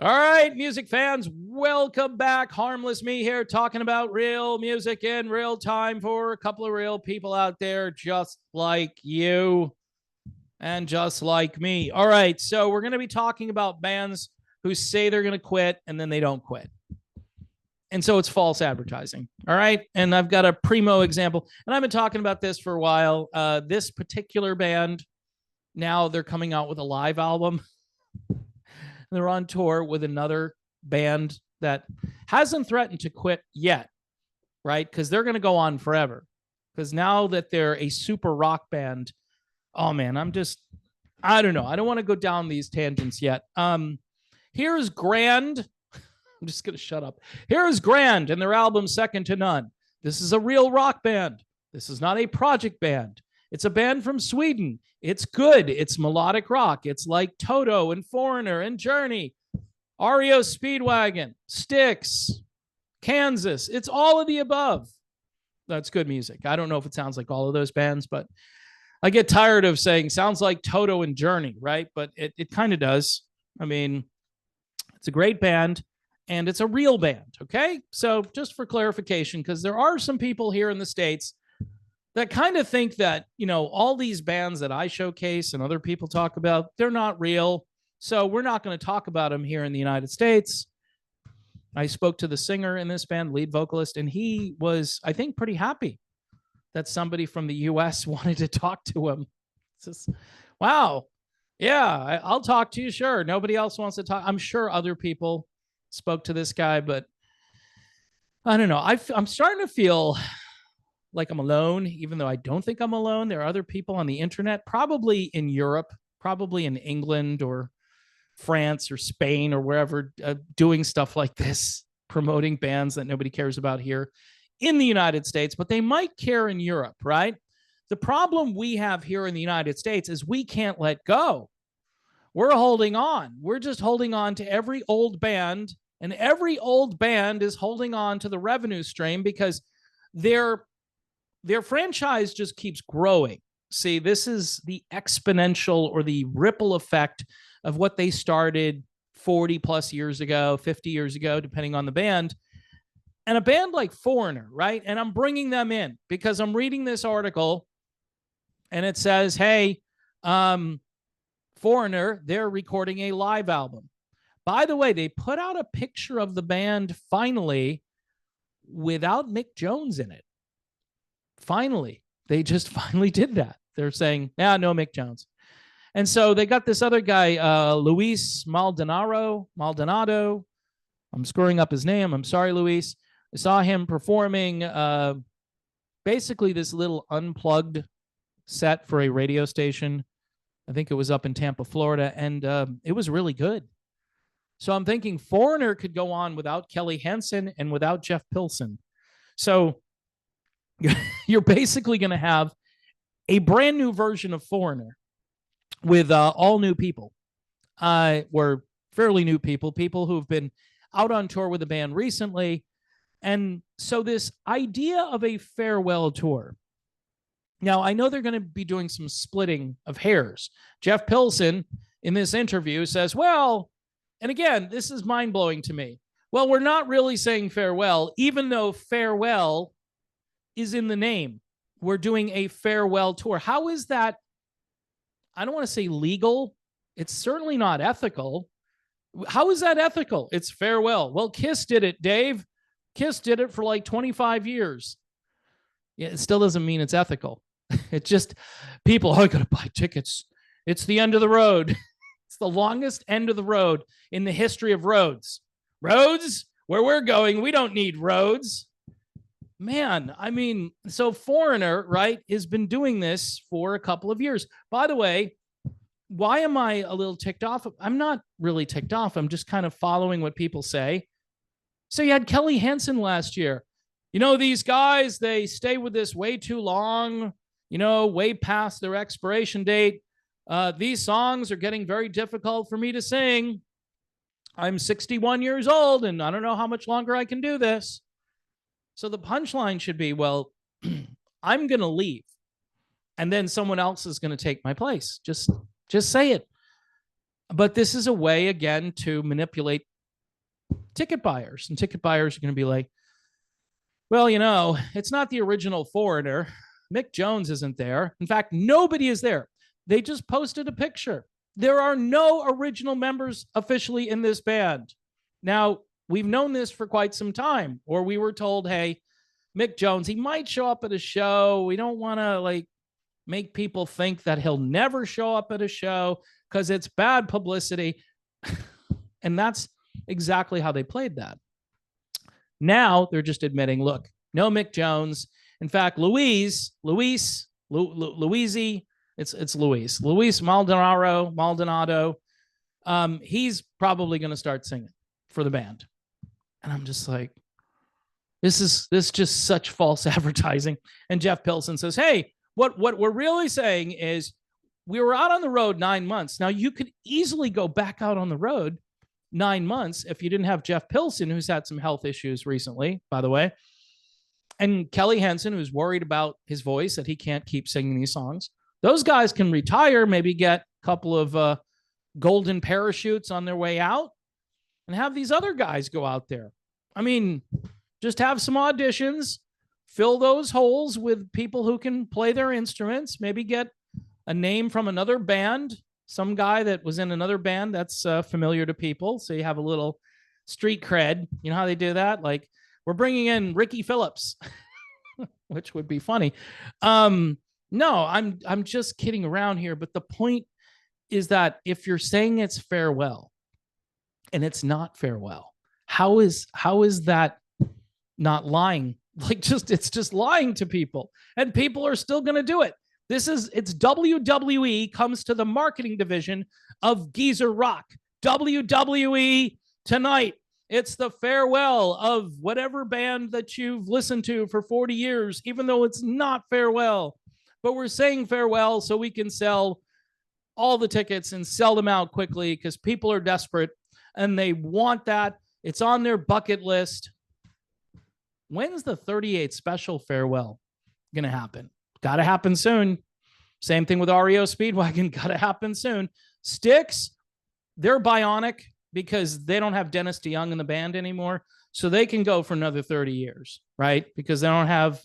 All right, music fans, welcome back. Harmless Me here, talking about real music in real time for a couple of real people out there just like you and just like me. All right, so we're going to be talking about bands who say they're going to quit and then they don't quit. And so it's false advertising. All right. And I've got a primo example, and I've been talking about this for a while. This particular band, now they're coming out with a live album. They're on tour with another band that hasn't threatened to quit yet, right? Because they're going to go on forever. Because now that they're a super rock band, oh man, I don't know. I don't want to go down these tangents yet. Here's Grand. I'm just going to shut up. Here's Grand and their album Second to None. This is a real rock band. This is not a project band. It's a band from Sweden. It's good. It's melodic rock. It's like Toto and Foreigner and Journey, REO Speedwagon, Styx, Kansas. It's all of the above. That's good music. I don't know if it sounds like all of those bands, but I get tired of saying sounds like Toto and Journey, right? But it kind of does. I mean, it's a great band and it's a real band, okay? So just for clarification, because there are some people here in the States that kind of think that, you know, all these bands that I showcase and other people talk about, they're not real. So we're not going to talk about them here in the United States. I spoke to the singer in this band, lead vocalist, and he was, I think, pretty happy that somebody from the US wanted to talk to him. It's just, wow. Yeah, I'll talk to you. Sure. Nobody else wants to talk. I'm sure other people spoke to this guy, but I don't know. I'm starting to feel like I'm alone, even though I don't think I'm alone. There are other people on the internet, probably in Europe, probably in England or France or Spain or wherever, doing stuff like this, promoting bands that nobody cares about here in the United States, but they might care in Europe, right? The problem we have here in the United States is we can't let go. We're holding on. We're just holding on to every old band, and every old band is holding on to the revenue stream because their franchise just keeps growing. See, this is the exponential or the ripple effect of what they started 40 plus years ago, 50 years ago, depending on the band. And a band like Foreigner, right? And I'm bringing them in because I'm reading this article and it says, hey, Foreigner, they're recording a live album. By the way, they put out a picture of the band finally without Mick Jones in it. Finally, they just finally did that. They're saying, yeah, no Mick Jones. And so they got this other guy, Luis Maldonado. I'm screwing up his name. I'm sorry, Luis. I saw him performing basically this little unplugged set for a radio station. I think it was up in Tampa, Florida, and it was really good. So I'm thinking Foreigner could go on without Kelly Hansen and without Jeff Pilson. So you're basically going to have a brand new version of Foreigner with all new people, or fairly new people who've been out on tour with the band recently. And so this idea of a farewell tour. Now, I know they're going to be doing some splitting of hairs. Jeff Pilson in this interview says, well, and again, this is mind-blowing to me. Well, we're not really saying farewell, even though farewell is in the name. We're doing a farewell tour. How is that? I don't want to say legal. It's certainly not ethical. How is that ethical? It's farewell. Well, Kiss did it, Dave. Kiss did it for like 25 years. Yeah, it still doesn't mean it's ethical. It's just people are going to buy tickets. It's the end of the road. It's the longest end of the road in the history of roads. Roads? Where we're going, we don't need roads. Man, I mean, so Foreigner, right, has been doing this for a couple of years. By the way, why am I a little ticked off? I'm not really ticked off. I'm just kind of following what people say. So you had Kelly Hansen last year. You know, these guys, they stay with this way too long, you know, way past their expiration date. These songs are getting very difficult for me to sing. I'm 61 years old and I don't know how much longer I can do this. So the punchline should be, well, I'm going to leave and then someone else is going to take my place. Just say it. But this is a way, again, to manipulate ticket buyers. And ticket buyers are going to be like, well, you know, it's not the original Foreigner. Mick Jones isn't there. In fact, nobody is there. They just posted a picture. There are no original members officially in this band. Now, we've known this for quite some time, or we were told, hey, Mick Jones, he might show up at a show. We don't want to like make people think that he'll never show up at a show because it's bad publicity. And that's exactly how they played that. Now they're just admitting, look, no Mick Jones. In fact, Luis Maldonado, he's probably going to start singing for the band. And I'm just like, this is just such false advertising. And Jeff Pilson says, hey, what we're really saying is we were out on the road 9 months. Now you could easily go back out on the road 9 months if you didn't have Jeff Pilson, who's had some health issues recently, by the way, and Kelly Hansen, who's worried about his voice, that he can't keep singing these songs. Those guys can retire, maybe get a couple of golden parachutes on their way out, and have these other guys go out there. I mean, just have some auditions, fill those holes with people who can play their instruments, maybe get a name from another band, some guy that was in another band that's familiar to people. So you have a little street cred. You know how they do that? Like, we're bringing in Ricky Phillips, which would be funny. No, I'm just kidding around here. But the point is that if you're saying it's farewell and it's not farewell, how is that not lying? Like, it's just lying to people, and people are still going to do it. It's WWE comes to the marketing division of Geezer Rock. WWE tonight. It's the farewell of whatever band that you've listened to for 40 years, even though it's not farewell. But we're saying farewell so we can sell all the tickets and sell them out quickly because people are desperate and they want that. It's on their bucket list. When's the 38th special farewell going to happen? Got to happen soon. Same thing with REO Speedwagon. Got to happen soon. Styx, they're bionic because they don't have Dennis DeYoung in the band anymore. So they can go for another 30 years, right? Because they don't have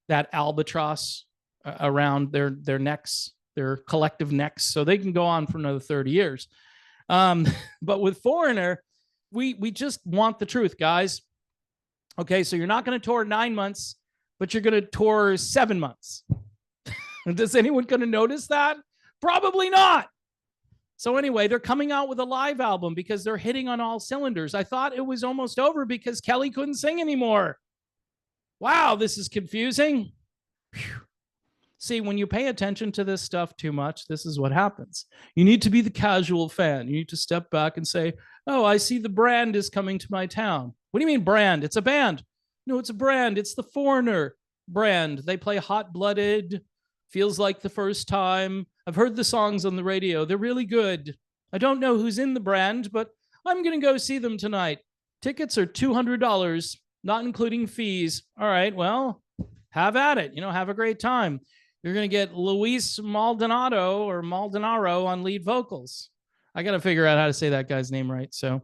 that albatross around their necks, their collective necks. So they can go on for another 30 years. But with Foreigner, we just want the truth, guys. Okay, so you're not going to tour 9 months, but you're going to tour 7 months. Is anyone going to notice that? Probably not. So anyway, they're coming out with a live album because they're hitting on all cylinders. I thought it was almost over because Kelly couldn't sing anymore. Wow, this is confusing. Whew. See, when you pay attention to this stuff too much, this is what happens. You need to be the casual fan. You need to step back and say, oh, I see the brand is coming to my town. What do you mean brand? It's a band. No, it's a brand. It's the Foreigner brand. They play Hot Blooded, Feels Like the First Time. I've heard the songs on the radio. They're really good. I don't know who's in the brand, but I'm going to go see them tonight. Tickets are $200, not including fees. All right, well, have at it. Have a great time. You're going to get Luis Maldonado on lead vocals. I got to figure out how to say that guy's name right. So,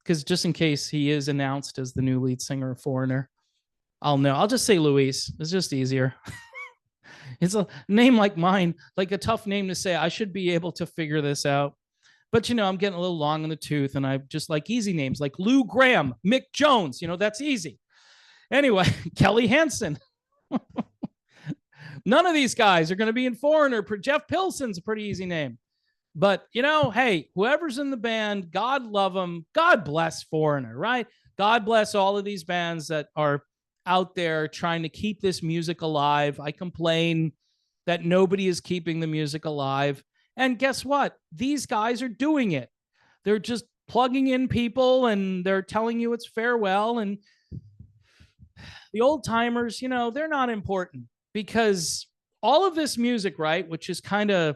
because just in case he is announced as the new lead singer of Foreigner, I'll know. I'll just say Luis. It's just easier. It's a name like mine, like a tough name to say. I should be able to figure this out. But, I'm getting a little long in the tooth, and I just like easy names like Lou Graham, Mick Jones. That's easy. Anyway, Kelly Hansen. None of these guys are going to be in Foreigner. Jeff Pilson's a pretty easy name. But, hey, whoever's in the band, God love them. God bless Foreigner, right? God bless all of these bands that are out there trying to keep this music alive. I complain that nobody is keeping the music alive. And guess what? These guys are doing it. They're just plugging in people and they're telling you it's farewell. And the old timers, they're not important because all of this music, right, which has kind of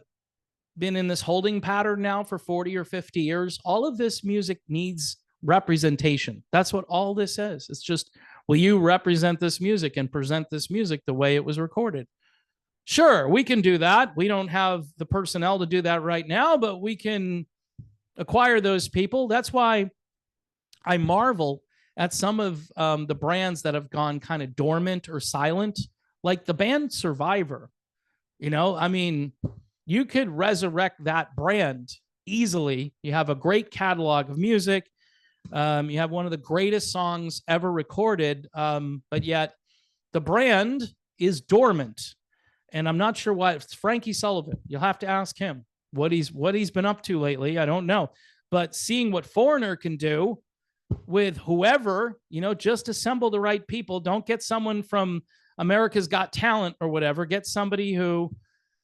been in this holding pattern now for 40 or 50 years, all of this music needs representation. That's what all this is. It's just, will you represent this music and present this music the way it was recorded? Sure, we can do that. We don't have the personnel to do that right now, but we can acquire those people. That's why I marvel at some of the brands that have gone kind of dormant or silent, like the band Survivor. I mean, you could resurrect that brand easily. You have a great catalog of music. You have one of the greatest songs ever recorded, but yet the brand is dormant. And I'm not sure why. It's Frankie Sullivan. You'll have to ask him what he's been up to lately. I don't know. But seeing what Foreigner can do with whoever, just assemble the right people. Don't get someone from America's Got Talent or whatever. Get somebody who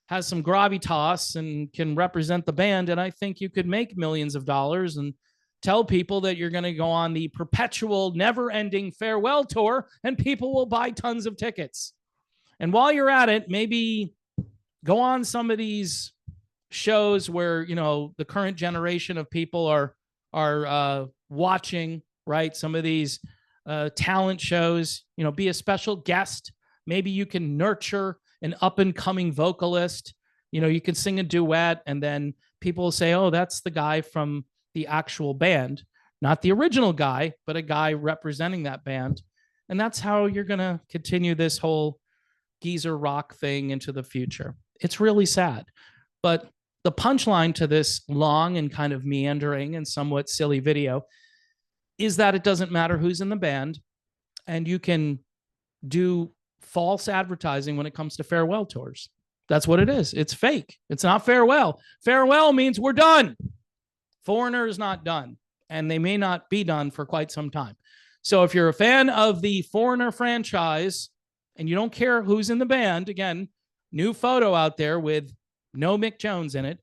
has some gravitas and can represent the band. And I think you could make millions of dollars and tell people that you're going to go on the perpetual, never-ending farewell tour, and people will buy tons of tickets. And while you're at it, maybe go on some of these shows where, the current generation of people are watching, right? Some of these talent shows, be a special guest. Maybe you can nurture an up-and-coming vocalist. You can sing a duet, and then people will say, oh, that's the guy from the actual band, not the original guy, but a guy representing that band. And that's how you're going to continue this whole geezer rock thing into the future. It's really sad. But the punchline to this long and kind of meandering and somewhat silly video is that it doesn't matter who's in the band, and you can do false advertising when it comes to farewell tours. That's what it is. It's fake. It's not farewell. Farewell means we're done. Foreigner is not done, and they may not be done for quite some time. So if you're a fan of the Foreigner franchise and you don't care who's in the band, again, new photo out there with no Mick Jones in it,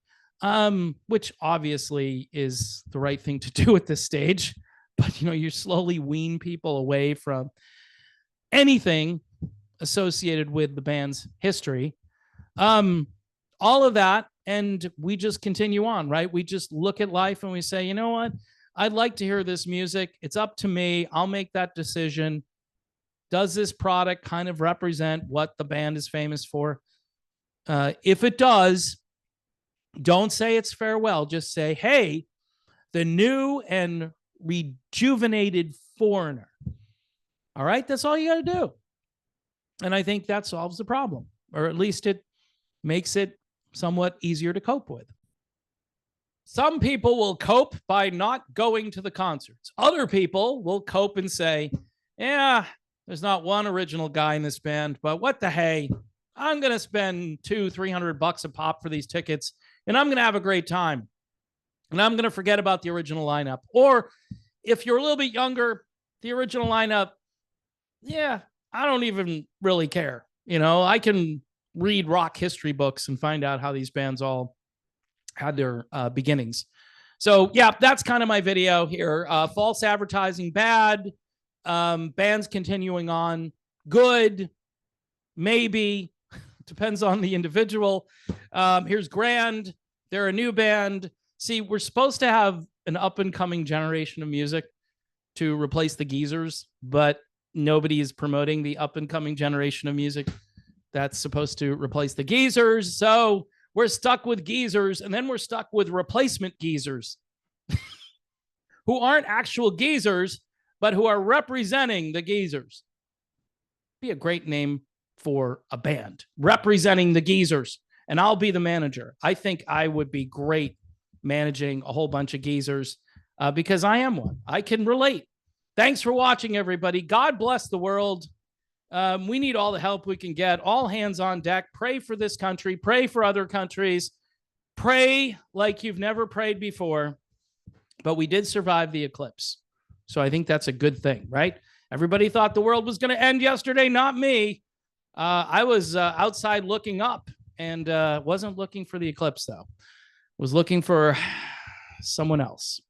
which obviously is the right thing to do at this stage. But, you slowly wean people away from anything associated with the band's history. All of that. And we just continue on, right? We just look at life and we say, you know what? I'd like to hear this music. It's up to me. I'll make that decision. Does this product kind of represent what the band is famous for? If it does, don't say it's farewell. Just say, hey, the new and rejuvenated Foreigner. All right? That's all you got to do. And I think that solves the problem, or at least it makes it somewhat easier to cope with. Some people will cope by not going to the concerts. Other people will cope and say, yeah, there's not one original guy in this band, but what the hey, I'm going to spend $200-300 a pop for these tickets, and I'm going to have a great time. And I'm going to forget about the original lineup. Or if you're a little bit younger, the original lineup, yeah, I don't even really care. I can read rock history books and find out how these bands all had their beginnings. So yeah, that's kind of my video here. False advertising, bad. Bands continuing on, good, maybe. Depends on the individual. Here's Grand. They're a new band. See, we're supposed to have an up-and-coming generation of music to replace the geezers, but nobody is promoting the up-and-coming generation of music that's supposed to replace the geezers. So we're stuck with geezers, and then we're stuck with replacement geezers who aren't actual geezers, but who are representing the geezers. Be a great name for a band, representing the geezers, and I'll be the manager. I think I would be great managing a whole bunch of geezers because I am one. I can relate. Thanks for watching, everybody. God bless the world. We need all the help we can get. All hands on deck. Pray for this country. Pray for other countries. Pray like you've never prayed before. But we did survive the eclipse. So I think that's a good thing, right? Everybody thought the world was going to end yesterday. Not me. I was outside looking up and wasn't looking for the eclipse, though. Was looking for someone else.